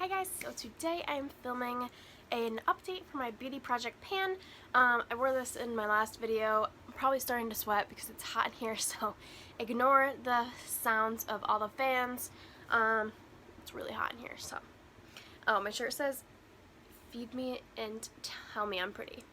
Hi guys, so today I'm filming an update for my beauty project pan. I wore this in my last video. I'm probably starting to sweat because it's hot in here, so ignore the sounds of all the fans. It's really hot in here, so. Oh, my shirt says, feed me and tell me I'm pretty.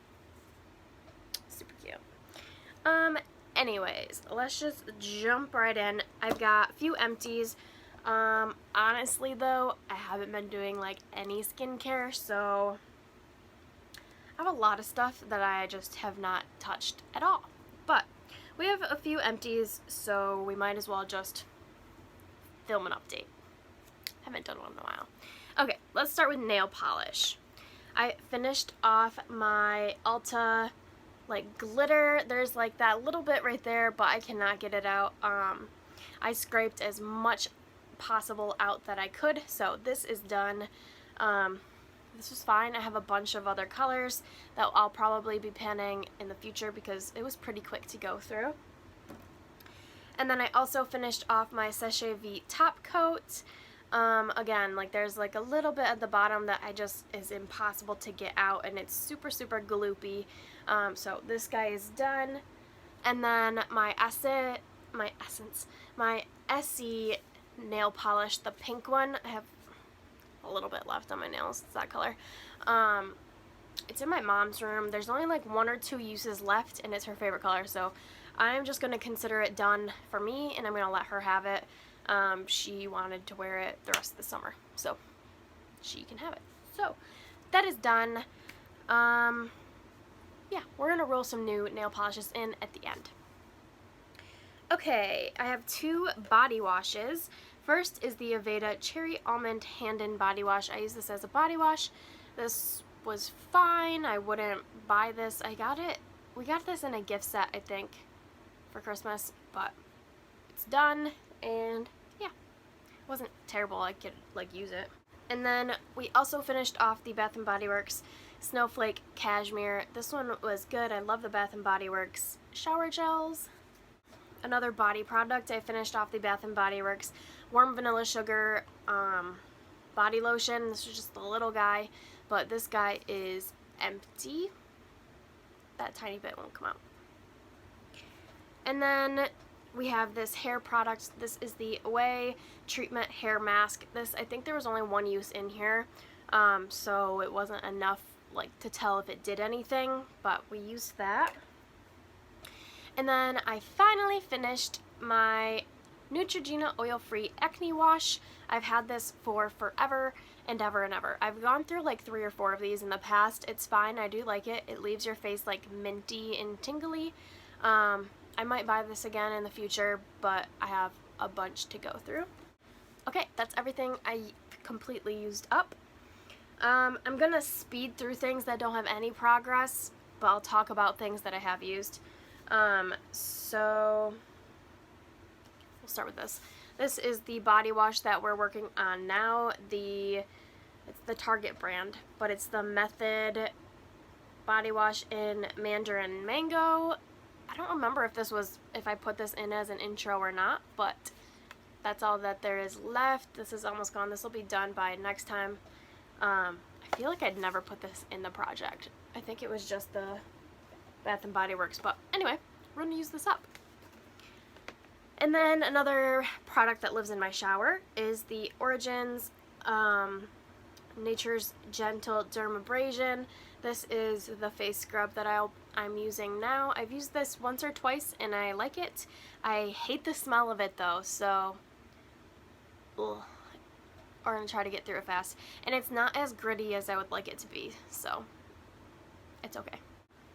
Super cute. Anyways, let's just jump right in. I've got a few empties. Honestly though, I haven't been doing like any skincare, so I have a lot of stuff that I just have not touched at all. But we have a few empties, so we might as well just film an update. Haven't done one in a while. Okay, let's start with nail polish. I finished off my Ulta like glitter. There's like that little bit right there, but I cannot get it out. I scraped as much possible out that I could, so this is done. This was fine. I have a bunch of other colors that I'll probably be panning in the future because it was pretty quick to go through. And then I also finished off my Seche Vite top coat. Again, like there's like a little bit at the bottom that is impossible to get out, and it's super gloopy. So this guy is done. And then my Essie nail polish, the pink one. I have a little bit left on my nails. It's that color. It's in my mom's room. There's only like 1 or 2 uses left, and it's her favorite color, so I'm just going to consider it done for me, and I'm going to let her have it. She wanted to wear it the rest of the summer, so she can have it. So that is done. Yeah, we're going to roll some new nail polishes in at the end. Okay, I have 2 body washes. First is the Aveda Cherry Almond Hand-In Body Wash. I use this as a body wash. This was fine. I wouldn't buy this. We got this in a gift set, I think, for Christmas, but it's done, and yeah, it wasn't terrible. I could like use it. And then we also finished off the Bath & Body Works Snowflake Cashmere. This one was good. I love the Bath & Body Works shower gels. Another body product, I finished off the Bath & Body Works Warm Vanilla Sugar body lotion. This was just the little guy, but this guy is empty. That tiny bit won't come out. And then we have this hair product. This is the Away Treatment Hair Mask. This, I think there was only 1 use in here, so it wasn't enough like to tell if it did anything, but we used that. And then I finally finished my Neutrogena Oil-Free Acne Wash. I've had this for forever and ever and ever. I've gone through like 3 or 4 of these in the past. It's fine. I do like it. It leaves your face like minty and tingly. I might buy this again in the future, but I have a bunch to go through. Okay, that's everything I completely used up. I'm gonna speed through things that don't have any progress, but I'll talk about things that I have used. So we'll start with this. This is the body wash that we're working on now. It's the Target brand, but it's the Method body wash in Mandarin Mango. I don't remember if I put this in as an intro or not, but that's all that there is left. This is almost gone. This will be done by next time. I feel like I'd never put this in the project. I think it was just the Bath & Body Works, but anyway, we're going to use this up. And then another product that lives in my shower is the Origins Nature's Gentle Dermabrasion. This is the face scrub that I'm using now. I've used this once or twice and I like it. I hate the smell of it though, so we're going to try to get through it fast. And it's not as gritty as I would like it to be, so it's okay.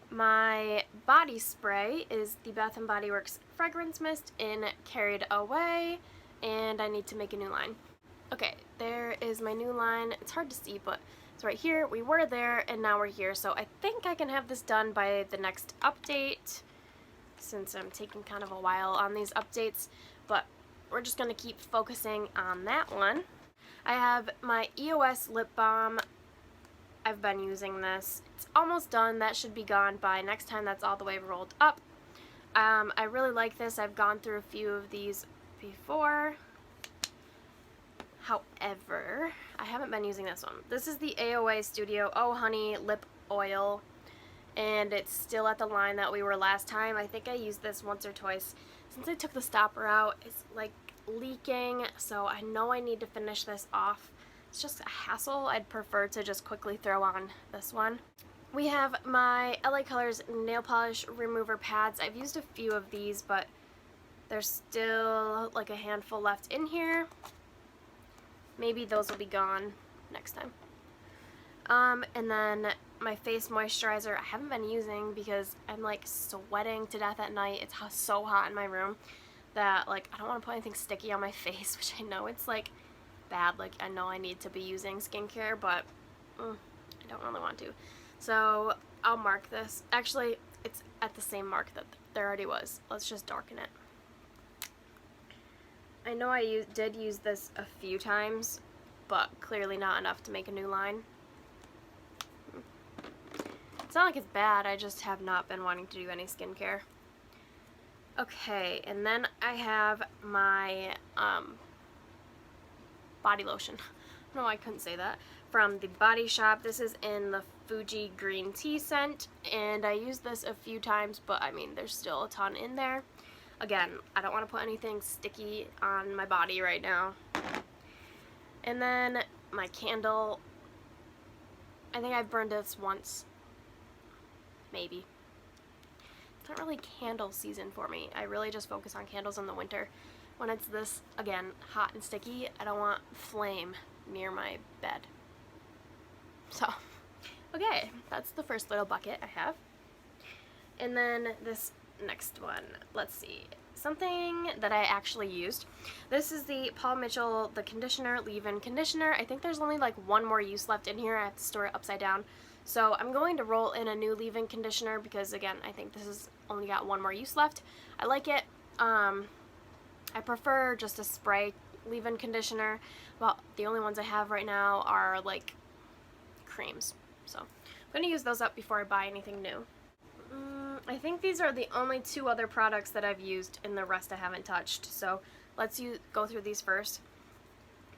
My body spray is the Bath & Body Works Fragrance Mist in Carried Away, and I need to make a new line. Okay, there is my new line. It's hard to see, but it's right here. We were there, and now we're here, so I think I can have this done by the next update, since I'm taking kind of a while on these updates, but we're just going to keep focusing on that one. I have my EOS lip balm. I've been using this. It's almost done. That should be gone by next time that's all the way rolled up. I really like this. I've gone through a few of these before. However, I haven't been using this one. This is the AOA Studio Oh Honey Lip Oil, and it's still at the line that we were last time. I think I used this once or twice. Since I took the stopper out, it's like leaking, so I know I need to finish this off. It's just a hassle. I'd prefer to just quickly throw on this one. We have my LA Colors nail polish remover pads. I've used a few of these, but there's still like a handful left in here. Maybe those will be gone next time. And then my face moisturizer I haven't been using because I'm like sweating to death at night. It's so hot in my room that like I don't want to put anything sticky on my face, which I know it's like bad. Like I know I need to be using skincare, but I don't really want to. So I'll mark this. Actually, it's at the same mark that there already was. Let's just darken it. I know I did use this a few times, but clearly not enough to make a new line. It's not like it's bad, I just have not been wanting to do any skincare. Okay, and then I have my body lotion. No, I couldn't say that. From the Body Shop. This is in the Fuji green tea scent, and I used this a few times, but I mean there's still a ton in there. Again, I don't want to put anything sticky on my body right now. And then my candle. I think I've burned this once. Maybe. It's not really candle season for me. I really just focus on candles in the winter. When it's this, again, hot and sticky, I don't want flame near my bed. So, okay, that's the first little bucket I have. And then this next one, let's see, something that I actually used. This is the Paul Mitchell, the conditioner, leave-in conditioner. I think there's only like one more use left in here. I have to store it upside down. So I'm going to roll in a new leave-in conditioner because again, I think this has only got one more use left. I like it. I prefer just a spray leave-in conditioner. Well, the only ones I have right now are like creams. So I'm going to use those up before I buy anything new. I think these are the only two other products that I've used, and the rest I haven't touched. So let's go through these first.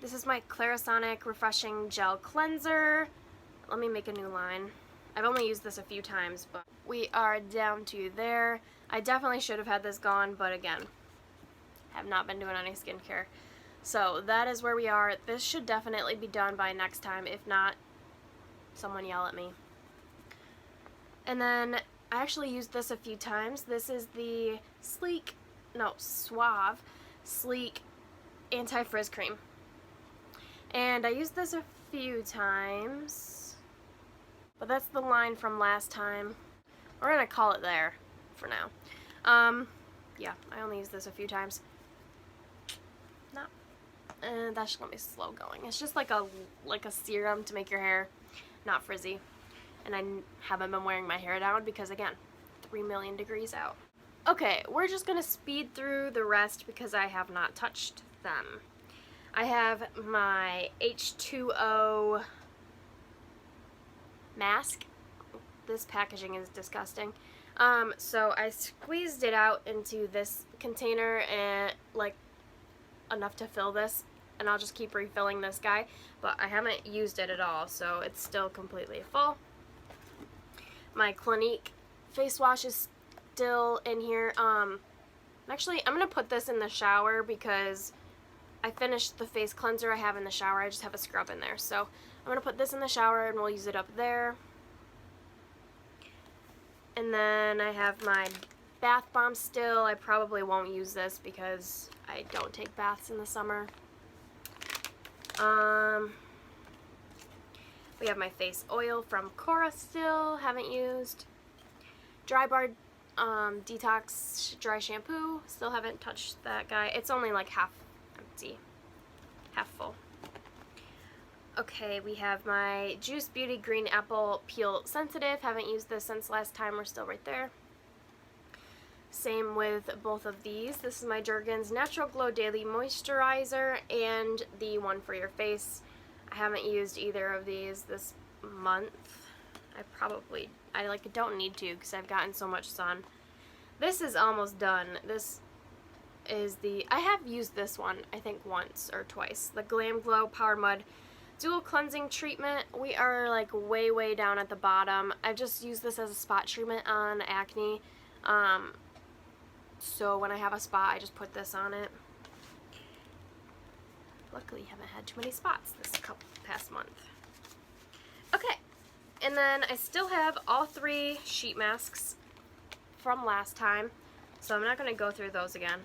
This is my Clarisonic Refreshing Gel Cleanser. Let me make a new line. I've only used this a few times, but we are down to there. I definitely should have had this gone, but again, have not been doing any skincare. So that is where we are. This should definitely be done by next time. If not, someone yell at me. And then I actually used this a few times. This is the Suave Sleek Anti-Frizz Cream. And I used this a few times, but that's the line from last time. We're gonna call it there for now. Yeah, I only used this a few times. That's just gonna be slow going. It's just like a serum to make your hair not frizzy. And I haven't been wearing my hair down because again, 3 million degrees out. Okay, we're just gonna speed through the rest because I have not touched them. I have my H2O mask. This packaging is disgusting. So I squeezed it out into this container and like enough to fill this, and I'll just keep refilling this guy, but I haven't used it at all, so it's still completely full. My Clinique face wash is still in here. Actually, I'm gonna put this in the shower because I finished the face cleanser I have in the shower. I just have a scrub in there, so I'm gonna put this in the shower and we'll use it up there. And then I have my bath bomb still. I probably won't use this because I don't take baths in the summer. We have my face oil from Cora still, haven't used. Dry Bar Detox Dry Shampoo, still haven't touched that guy. It's only like half empty, half full. Okay, we have my Juice Beauty Green Apple Peel Sensitive. Haven't used this since last time. We're still right there. Same with both of these. This is my Jergens Natural Glow Daily Moisturizer and the one for your face. I haven't used either of these this month. I don't need to because I've gotten so much sun. This is almost done. This is I have used this one, I think once or twice, the Glam Glow Power Mud Dual Cleansing Treatment. We are like way down at the bottom. I've just used this as a spot treatment on acne. So when I have a spot, I just put this on it. Luckily, I haven't had too many spots this past month. Okay, and then I still have all 3 sheet masks from last time, so I'm not going to go through those again.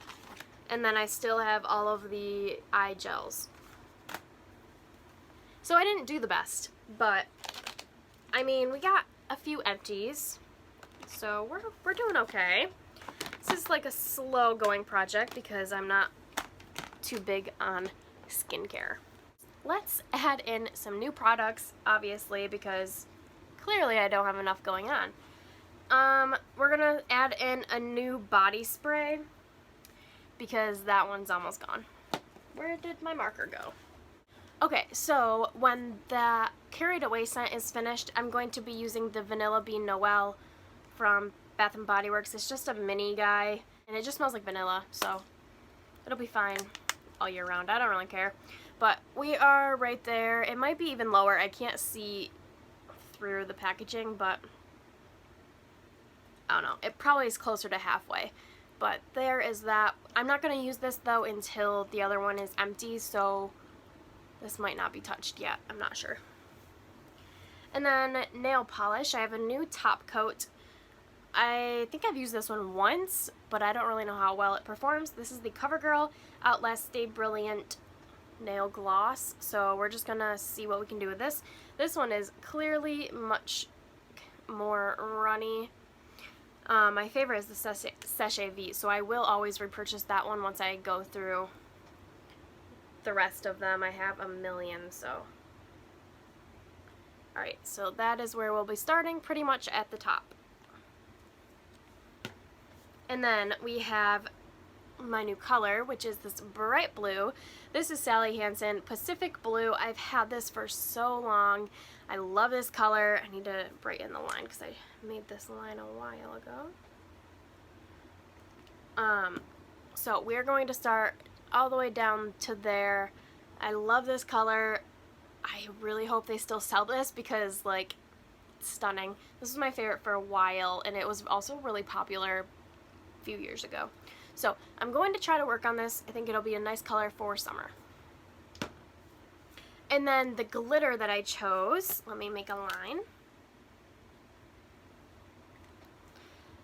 And then I still have all of the eye gels. So I didn't do the best, but I mean, we got a few empties, so we're doing okay. This is like a slow going project because I'm not too big on skincare. Let's add in some new products, obviously, because clearly I don't have enough going on. We're gonna add in a new body spray because that one's almost gone. Where did my marker go? Okay, so when the Carried Away scent is finished, I'm going to be using the Vanilla Bean Noel from Bath & Body Works. It's just a mini guy, and it just smells like vanilla, so it'll be fine all year round. I don't really care. But we are right there. It might be even lower. I can't see through the packaging, but I don't know. It probably is closer to halfway. But there is that. I'm not going to use this, though, until the other one is empty, so this might not be touched yet. I'm not sure. And then nail polish. I have a new top coat. I think I've used this one once, but I don't really know how well it performs. This is the CoverGirl Outlast Stay Brilliant Nail Gloss. So we're just going to see what we can do with this. This one is clearly much more runny. My favorite is the Sachet V, so I will always repurchase that one once I go through the rest of them. I have a million, so. Alright, so that is where we'll be starting, pretty much at the top. And then we have my new color, which is this bright blue. This is Sally Hansen Pacific Blue. I've had this for so long. I love this color. I need to brighten the line because I made this line a while ago. So we're going to start all the way down to there. I love this color. I really hope they still sell this because, like, it's stunning. This was my favorite for a while, and it was also really popular a few years ago. So I'm going to try to work on this. I think it'll be a nice color for summer. And then the glitter that I chose, let me make a line,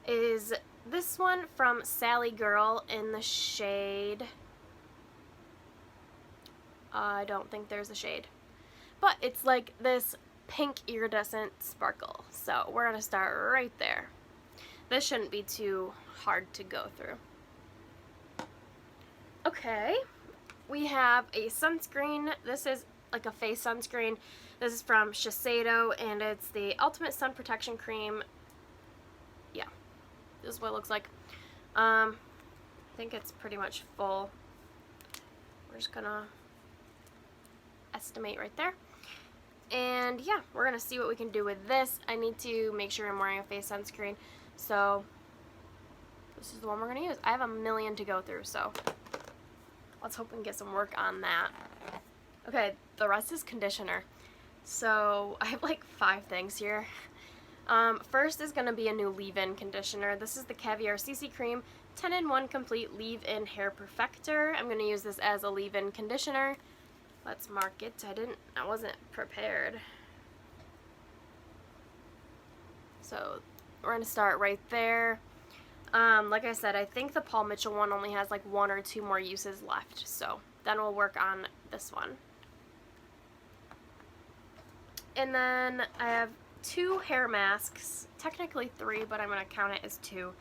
is this one from Sally Girl in the shade, I don't think there's a shade, but it's like this pink iridescent sparkle. So we're going to start right there. This shouldn't be too hard to go through. Okay, we have a sunscreen. This is like a face sunscreen. This is from Shiseido, and it's the Ultimate Sun Protection Cream. Yeah, this is what it looks like. I think it's pretty much full. We're just gonna estimate right there. And yeah, we're gonna see what we can do with this. I need to make sure I'm wearing a face sunscreen, so this is the one we're gonna use. I have a million to go through, so let's hope we can get some work on that. Okay, the rest is conditioner. So I have like 5 things here. First is gonna be a new leave-in conditioner. This is the Caviar CC Cream 10-in-1 Complete Leave-In Hair Perfector. I'm gonna use this as a leave-in conditioner. Let's mark it. I wasn't prepared. So we're gonna start right there. Like I said, I think the Paul Mitchell one only has like 1 or 2 more uses left, so then we'll work on this one. And then I have 2 hair masks, technically 3, but I'm going to count it as 2.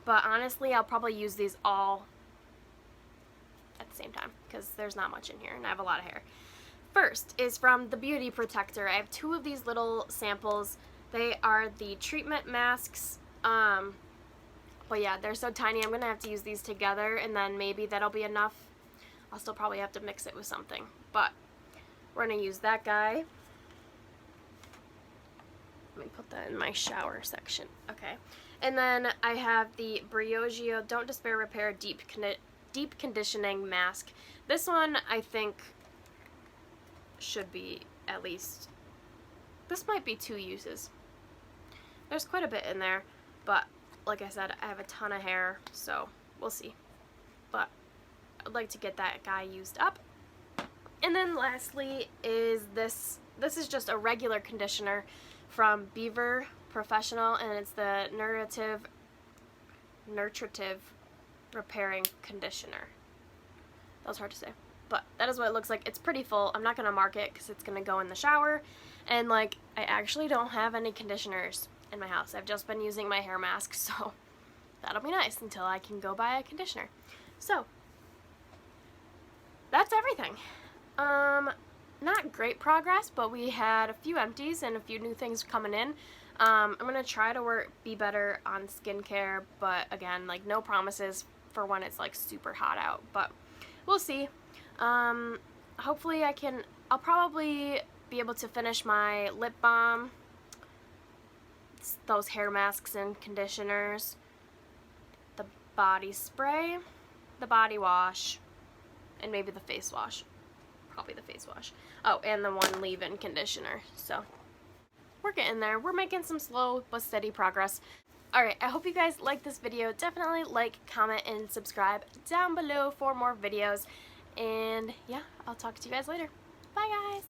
But honestly, I'll probably use these all at the same time because there's not much in here and I have a lot of hair. First is from the Beauty Protector. I have 2 of these little samples. They are the treatment masks. But yeah, they're so tiny. I'm going to have to use these together, and then maybe that'll be enough. I'll still probably have to mix it with something. But we're going to use that guy. Let me put that in my shower section. Okay. And then I have the Briogeo Don't Despair Repair Deep deep conditioning mask. This one I think should be at least, this might be 2 uses. There's quite a bit in there, but like I said, I have a ton of hair, so we'll see. But I'd like to get that guy used up. And then lastly is this. This is just a regular conditioner from Beaver Professional, and it's the Nutritive Repairing Conditioner. That was hard to say, but that is what it looks like. It's pretty full. I'm not going to mark it because it's going to go in the shower, and like, I actually don't have any conditioners in my house. I've just been using my hair mask, so that'll be nice until I can go buy a conditioner. So that's everything. Not great progress, but we had a few empties and a few new things coming in. I'm gonna try to be better on skincare, but again, like, no promises for when it's like super hot out, but we'll see. Hopefully I'll probably be able to finish my lip balm, those hair masks and conditioners, the body spray, the body wash, and maybe the face wash. Probably the face wash. Oh, and the one leave-in conditioner. So we're getting there. We're making some slow but steady progress. Alright, I hope you guys liked this video. Definitely like, comment, and subscribe down below for more videos. And yeah, I'll talk to you guys later. Bye guys!